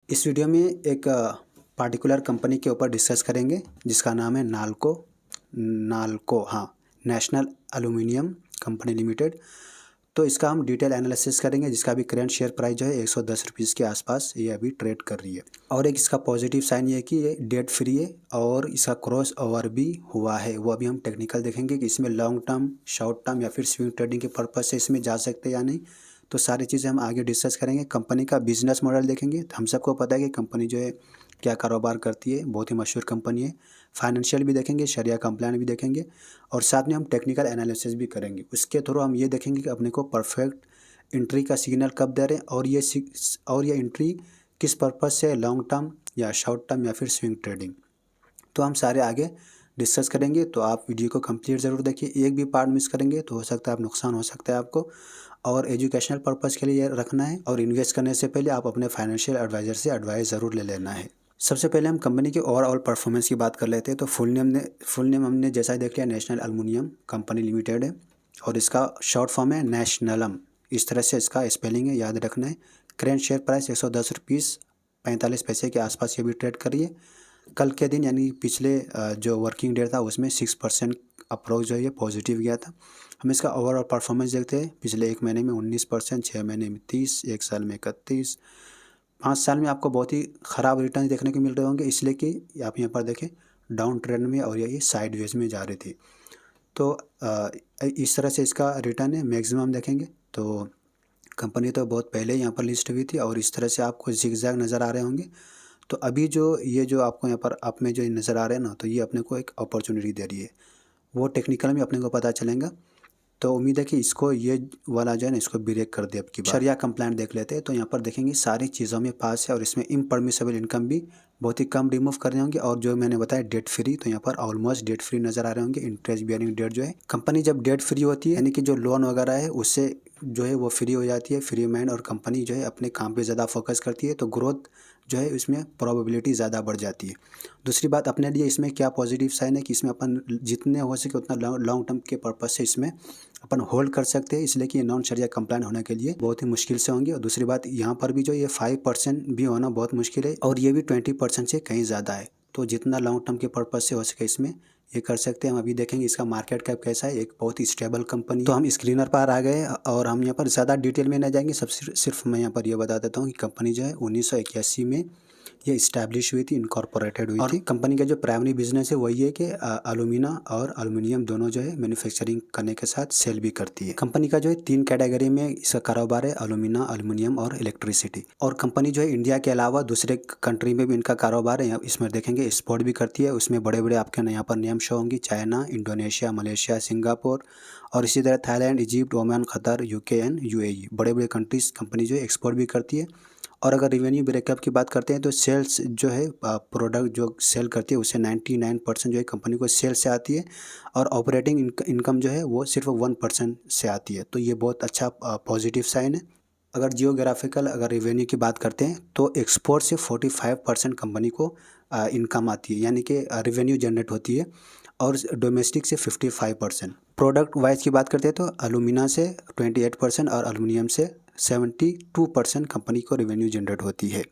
इस वीडियो में एक पार्टिकुलर कंपनी के ऊपर डिस्कस करेंगे जिसका नाम है NALCO national aluminium company limited. तो इसका हम डिटेल एनालिसिस करेंगे जिसका भी करंट शेयर प्राइस जो है 110 रुपीज़ के आसपास ये अभी ट्रेड कर रही है। और एक इसका पॉजिटिव साइन ये है कि ये डेट फ्री है और इसका क्रॉस ओवर भी हुआ है। वो अभी हम टेक्निकल देखेंगे कि इसमें लॉन्ग टर्म, शॉर्ट टर्म या फिर स्विंग ट्रेडिंग के पर्पज़ से इसमें जा सकते हैं या नहीं। तो सारी चीज़ें हम आगे डिस्कस करेंगे। कंपनी का बिजनेस मॉडल देखेंगे। हम सबको पता है कि कंपनी जो है क्या कारोबार करती है, बहुत ही मशहूर कंपनी है। फाइनेंशियल भी देखेंगे, शरिया कंप्लायंस भी देखेंगे और साथ में हम टेक्निकल एनालिसिस भी करेंगे। उसके थ्रू हम ये देखेंगे कि अपने को परफेक्ट एंट्री का सिग्नल कब दे रहे हैं और ये एंट्री किस पर्पज़ से, लॉन्ग टर्म या शॉर्ट टर्म या फिर स्विंग ट्रेडिंग। तो हम सारे आगे डिस्कस करेंगे। तो आप वीडियो को कंप्लीट ज़रूर देखिए। एक भी पार्ट मिस करेंगे तो हो सकता है आप नुकसान हो सकता है आपको। और एजुकेशनल पर्पज़ के लिए रखना है और इन्वेस्ट करने से पहले आप अपने फाइनेंशियल एडवाइज़र से एडवाइस ज़रूर ले लेना है। सबसे पहले हम कंपनी के ओवरऑल परफॉर्मेंस की बात कर लेते हैं। तो फुल नेम हमने जैसा ही देख लिया, नेशनल एल्यूमिनियम कंपनी लिमिटेड है और इसका शॉर्ट फॉर्म है नेशनलम। इस तरह से इसका स्पेलिंग है, याद रखना है। करेंट शेयर प्राइस 110 रुपीज़ 45 पैसे के आसपास ये भी ट्रेड कर रही है। कल के दिन यानी पिछले जो वर्किंग डे था उसमें 6% अप्रोच जो है ये पॉजिटिव गया था। हम इसका ओवरऑल परफॉर्मेंस देखते हैं। पिछले एक महीने में 19%, 6 महीने में 30, एक साल में 31, 5 साल में आपको बहुत ही ख़राब रिटर्न देखने को मिल रहे होंगे, इसलिए कि आप यहाँ पर देखें डाउन ट्रेंड में और ये साइडवेज में जा रही थी। तो इस तरह से इसका रिटर्न है। मैक्सिमम देखेंगे तो कंपनी तो बहुत पहले यहाँ पर लिस्ट हुई थी और इस तरह से आपको जिगजैग नज़र आ रहे होंगे। तो अभी जो आपको यहाँ पर आप में जो नज़र आ रहे हैं ना, तो ये अपने को एक अपॉर्चुनिटी दे रही है। वो टेक्निकल में अपने को पता चलेगा। तो उम्मीद है कि इसको ये वाला जो है ना इसको ब्रेक कर दे अब की बार। शरिया कंप्लायंट देख लेते हैं। तो यहाँ पर देखेंगे सारी चीज़ों में पास है और इसमें इम्परमिसेबल इनकम भी बहुत ही कम रिमूव कर रहे होंगे। और जो मैंने बताया डेट फ्री, तो यहाँ पर ऑलमोस्ट डेट फ्री नज़र आ रहे होंगे। इंटरेस्ट बियरिंग डेट जो है, कंपनी जब डेट फ्री होती है यानी कि जो लोन वगैरह है उससे जो है वो फ्री हो जाती है, फ्री माइंड, और कंपनी जो है अपने काम पे ज़्यादा फोकस करती है। तो ग्रोथ जो है इसमें प्रोबेबिलिटी ज़्यादा बढ़ जाती है। दूसरी बात अपने लिए इसमें क्या पॉजिटिव साइन है कि इसमें अपन जितने हो सके उतना लॉन्ग टर्म के पर्पज़ से इसमें अपन होल्ड कर सकते हैं, इसलिए कि नॉन शरिया कंप्लायंट होने के लिए बहुत ही मुश्किल से होंगे। और दूसरी बात यहाँ पर भी जो ये 5% भी होना बहुत मुश्किल है और ये भी 20% से कहीं ज़्यादा है। तो जितना लॉन्ग टर्म के पर्पज़ से हो सके इसमें ये कर सकते हैं। हम अभी देखेंगे इसका मार्केट कैप कैसा है। एक बहुत ही स्टेबल कंपनी। तो हम स्क्रीनर पर आ गए और हम यहाँ पर ज़्यादा डिटेल में न जाएंगे। सिर्फ मैं यहाँ पर ये बता देता हूँ कि कंपनी जो है 1981 में ये इस्टेब्लिश हुई थी, इनकॉर्पोरेटेड हुई थी। कंपनी का जो प्राइमरी बिजनेस है वही है कि एल्यूमिना और एल्यूमिनियम दोनों जो है मैन्युफैक्चरिंग करने के साथ सेल भी करती है। कंपनी का जो है 3 कैटेगरी में इसका कारोबार है, एल्यूमिना, एल्यूमिनियम और इलेक्ट्रिसिटी। और कंपनी जो है इंडिया के अलावा दूसरे कंट्री में भी इनका कारोबार है। इसमें देखेंगे एक्सपोर्ट भी करती है। उसमें बड़े बड़े आपके यहाँ पर नेम शो होंगी, चाइना, इंडोनेशिया, मलेशिया, सिंगापुर और इसी तरह Thailand, Egypt, Oman, Qatar, UK and UAE, बड़े बड़े कंट्रीज कंपनी जो है एक्सपोर्ट भी करती है। और अगर रेवेन्यू ब्रेकअप की बात करते हैं तो सेल्स जो है प्रोडक्ट जो सेल करती है उससे 99% जो है कंपनी को सेल से आती है और ऑपरेटिंग इनकम जो है वो सिर्फ 1% से आती है। तो ये बहुत अच्छा पॉजिटिव साइन है। अगर जियोग्राफिकल अगर रेवेन्यू की बात करते हैं तो एक्सपोर्ट से 45% कंपनी को इनकम आती है, यानी कि रेवेन्यू जनरेट होती है, और डोमेस्टिक से 55%। प्रोडक्ट वाइज की बात करते हैं तो एल्यूमिना से 28% और एल्यूमिनियम से 72% कंपनी को रेवेन्यू जनरेट होती है।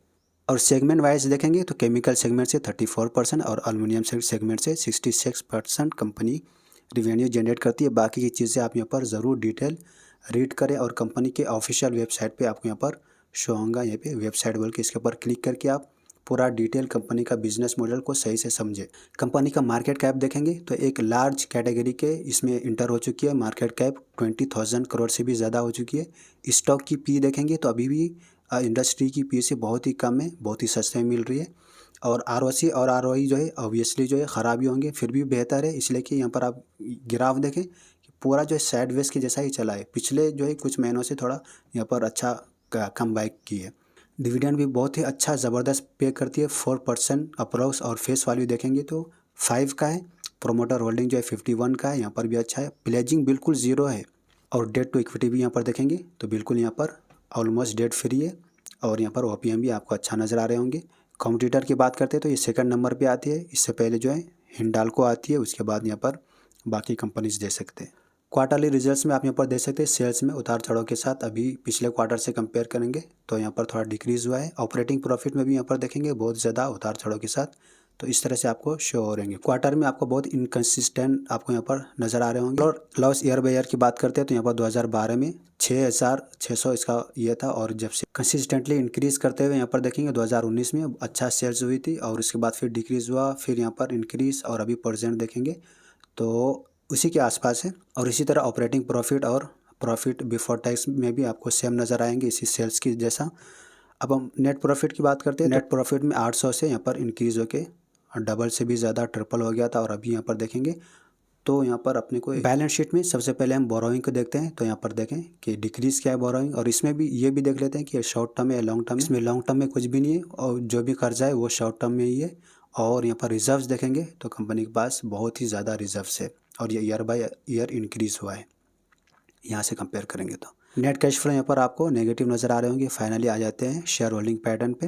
और सेगमेंट वाइज देखेंगे तो केमिकल सेगमेंट से 34% और एल्यूमिनियम सेगमेंट से 66% कंपनी रेवेन्यू जनरेट करती है। बाकी की चीज़ें आप यहाँ पर ज़रूर डिटेल रीड करें और कंपनी के ऑफिशियल वेबसाइट पे आपको यहाँ पर शो होगा। यहाँ पे वेबसाइट बोल के इसके ऊपर क्लिक करके आप पूरा डिटेल कंपनी का बिजनेस मॉडल को सही से समझे। कंपनी का मार्केट कैप देखेंगे तो एक लार्ज कैटेगरी के इसमें इंटर हो चुकी है। मार्केट कैप 20,000 करोड़ से भी ज़्यादा हो चुकी है। स्टॉक की पी देखेंगे तो अभी भी इंडस्ट्री की पी से बहुत ही कम है, बहुत ही सस्ते में मिल रही है। और आरओसी और आरओई जो है ऑब्वियसली जो है ख़राब ही होंगे, फिर भी बेहतर है, इसलिए कि यहाँ पर आप ग्राफ देखें कि पूरा जो है साइडवेज के जैसा ही चला है। पिछले जो है कुछ महीनों से थोड़ा यहाँ पर अच्छा कम बैक की है। डिविडेंड भी बहुत ही अच्छा ज़बरदस्त पे करती है, 4% अप्रोक्स। और फेस वैल्यू देखेंगे तो 5 का है। प्रोमोटर होल्डिंग जो है 51 का है, यहाँ पर भी अच्छा है। प्लेजिंग बिल्कुल ज़ीरो है। और डेट टू इक्विटी भी यहाँ पर देखेंगे तो बिल्कुल यहाँ पर ऑलमोस्ट डेट फ्री है। और यहाँ पर ओपीएम भी आपको अच्छा नज़र आ रहे होंगे। कॉम्पिटिटर की बात करते हैं तो ये सेकंड नंबर पे आती है। इससे पहले जो है हिंडाल्को आती है, उसके बाद यहाँ पर बाकी कंपनीज दे सकते हैं। क्वार्टरली रिजल्ट्स में आप यहाँ पर देख सकते हैं सेल्स में उतार चढ़ाव के साथ अभी पिछले क्वार्टर से कंपेयर करेंगे तो यहाँ पर थोड़ा डिक्रीज़ हुआ है। ऑपरेटिंग प्रॉफिट में भी यहाँ पर देखेंगे बहुत ज़्यादा उतार चढ़ाव के साथ, तो इस तरह से आपको शो हो रहेंगे। क्वार्टर में आपको बहुत इनकन्सिस्टेंट आपको यहाँ पर नज़र आ रहे होंगे। और लॉस ईयर बाय ईयर की बात करते हैं तो यहाँ पर 2012 में 6,600 इसका ये था, और जब से कंसिस्टेंटली इंक्रीज़ करते हुए यहाँ पर देखेंगे 2019 में अच्छा सेल्स हुई थी और उसके बाद फिर डिक्रीज़ हुआ, फिर यहाँ पर इंक्रीज़, और अभी प्रेजेंट देखेंगे तो उसी के आसपास है। और इसी तरह ऑपरेटिंग प्रॉफिट और प्रॉफिट बिफोर टैक्स में भी आपको सेम नज़र आएंगे इसी सेल्स की जैसा। अब हम नेट प्रॉफिट की बात करते हैं। नेट प्रॉफिट में 800 से यहाँ पर इंक्रीज़ होके डबल से भी ज़्यादा ट्रिपल हो गया था, और अभी यहाँ पर देखेंगे तो यहाँ पर अपने को बैलेंस शीट में सबसे पहले हम बोरोइंग को देखते हैं। तो यहाँ पर देखें कि डिक्रीज़ क्या है बोरोइंग, और इसमें भी ये भी देख लेते हैं कि शॉर्ट टर्म है या लॉन्ग टर्म। इसमें लॉन्ग टर्म में कुछ भी नहीं है, और जो भी कर्जा है वो शॉर्ट टर्म में ही है। और यहाँ पर रिजर्व्स देखेंगे तो कंपनी के पास बहुत ही ज़्यादा रिजर्व्स है, और ये ईयर बाय ईयर इंक्रीज़ हुआ है यहाँ से कंपेयर करेंगे तो। नेट कैश फ्लो यहाँ पर आपको नेगेटिव नज़र आ रहे होंगे। फाइनली आ जाते हैं शेयर होल्डिंग पैटर्न पे।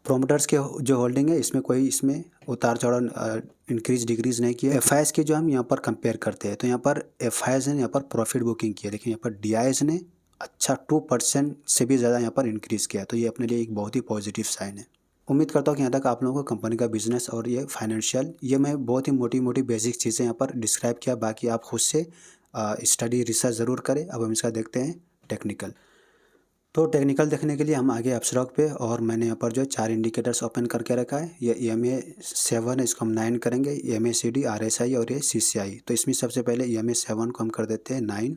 प्रोमोटर्स के जो होल्डिंग है इसमें कोई इसमें उतार चढ़ाव इंक्रीज डिक्रीज़ नहीं किया। एफ की जो हम यहाँ पर कंपेयर करते हैं तो यहाँ पर एफ ने यहाँ पर प्रॉफिट बुकिंग किया, लेकिन यहाँ पर डी ने अच्छा 2% से भी ज़्यादा यहाँ पर इंक्रीज़ किया, तो ये अपने लिए एक बहुत ही पॉजिटिव साइन है। उम्मीद करता हूँ कि यहाँ तक आप लोगों को कंपनी का बिजनेस और ये फाइनेंशियल, ये मैं बहुत ही मोटी मोटी बेसिक चीज़ें यहाँ पर डिस्क्राइब किया, बाकी आप खुद से स्टडी रिसर्च ज़रूर करें। अब हम इसका देखते हैं टेक्निकल। तो टेक्निकल देखने के लिए हम आगे अपस्टॉक पे, और मैंने यहाँ पर जो 4 इंडिकेटर्स ओपन करके रखा है। ये EMA7 है, इसको हम 9 करेंगे। MACD, RSI और ये CCI। तो इसमें सबसे पहले EMA7 को हम कर देते हैं 9,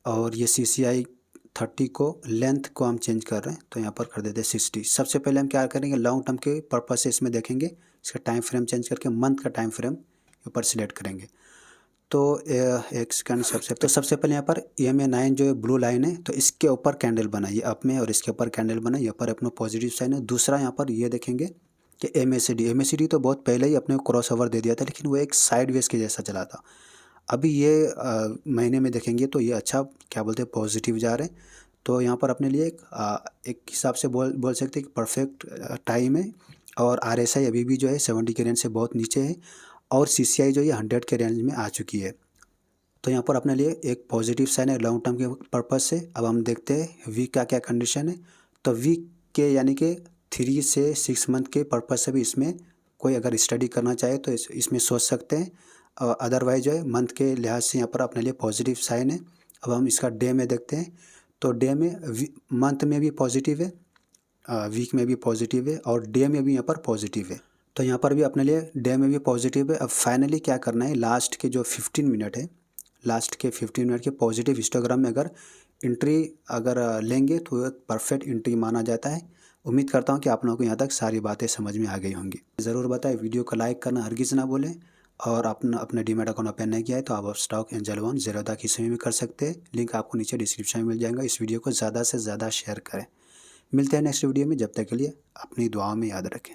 और ये CCI 30 को लेंथ को हम चेंज कर रहे हैं तो यहाँ पर कर देते हैं 60। सबसे पहले हम क्या करेंगे, लॉन्ग टर्म के पर्पज से इसमें देखेंगे, इसका टाइम फ्रेम चेंज करके मंथ का टाइम फ्रेम ऊपर सिलेक्ट करेंगे। तो एक सेकंड, सबसे पहले यहाँ पर EMA9 जो ब्लू लाइन है तो इसके ऊपर कैंडल बनाइए अप में, और इसके ऊपर कैंडल बनाइए, यहाँ पर अपना पॉजिटिव साइन है। दूसरा यहाँ पर ये देखेंगे कि MACD तो बहुत पहले ही अपने को क्रॉस ओवर दे दिया था, लेकिन वो एक साइड वेज के जैसा चला था। अभी ये महीने में देखेंगे तो ये अच्छा क्या बोलते हैं पॉजिटिव जा रहे हैं। तो यहाँ पर अपने लिए एक हिसाब से बोल सकते हैं कि परफेक्ट टाइम है। और RSI अभी भी जो है 70 के रेंज से बहुत नीचे है, और CCI जो ये 100 के रेंज में आ चुकी है। तो यहाँ पर अपने लिए एक पॉजिटिव साइन है लॉन्ग टर्म के पर्पज़ से। अब हम देखते हैं वीक का क्या कंडीशन है। तो वीक के यानी कि 3 से 6 मंथ के पर्पज़ से भी इसमें कोई अगर स्टडी करना चाहे तो इसमें सोच सकते हैं। अदरवाइज जो है मंथ के लिहाज से यहाँ पर अपने लिए पॉजिटिव साइन है। अब हम इसका डे में देखते हैं तो डे में मंथ में भी पॉजिटिव है, वीक में भी पॉजिटिव है, और डे में भी यहाँ पर पॉजिटिव है। तो यहाँ पर भी अपने लिए डे में भी पॉजिटिव है। अब फाइनली क्या करना है, लास्ट के जो 15 मिनट है, लास्ट के 15 मिनट के पॉजिटिव हिस्टोग्राम में अगर एंट्री लेंगे तो एक परफेक्ट एंट्री माना जाता है। उम्मीद करता हूँ कि आप लोगों को यहाँ तक सारी बातें समझ में आ गई होंगी। ज़रूर बताएं, वीडियो को लाइक करना हरगिज़ ना भूलें, और अपने डीमैट अकाउंट ओपन नहीं किया है तो आप स्टॉक एंजल वन ज़ेरोधा की समय भी कर सकते हैं। लिंक आपको नीचे डिस्क्रिप्शन में मिल जाएगा। इस वीडियो को ज़्यादा से ज़्यादा शेयर करें। मिलते हैं नेक्स्ट वीडियो में, जब तक के लिए अपनी दुआओं में याद रखें।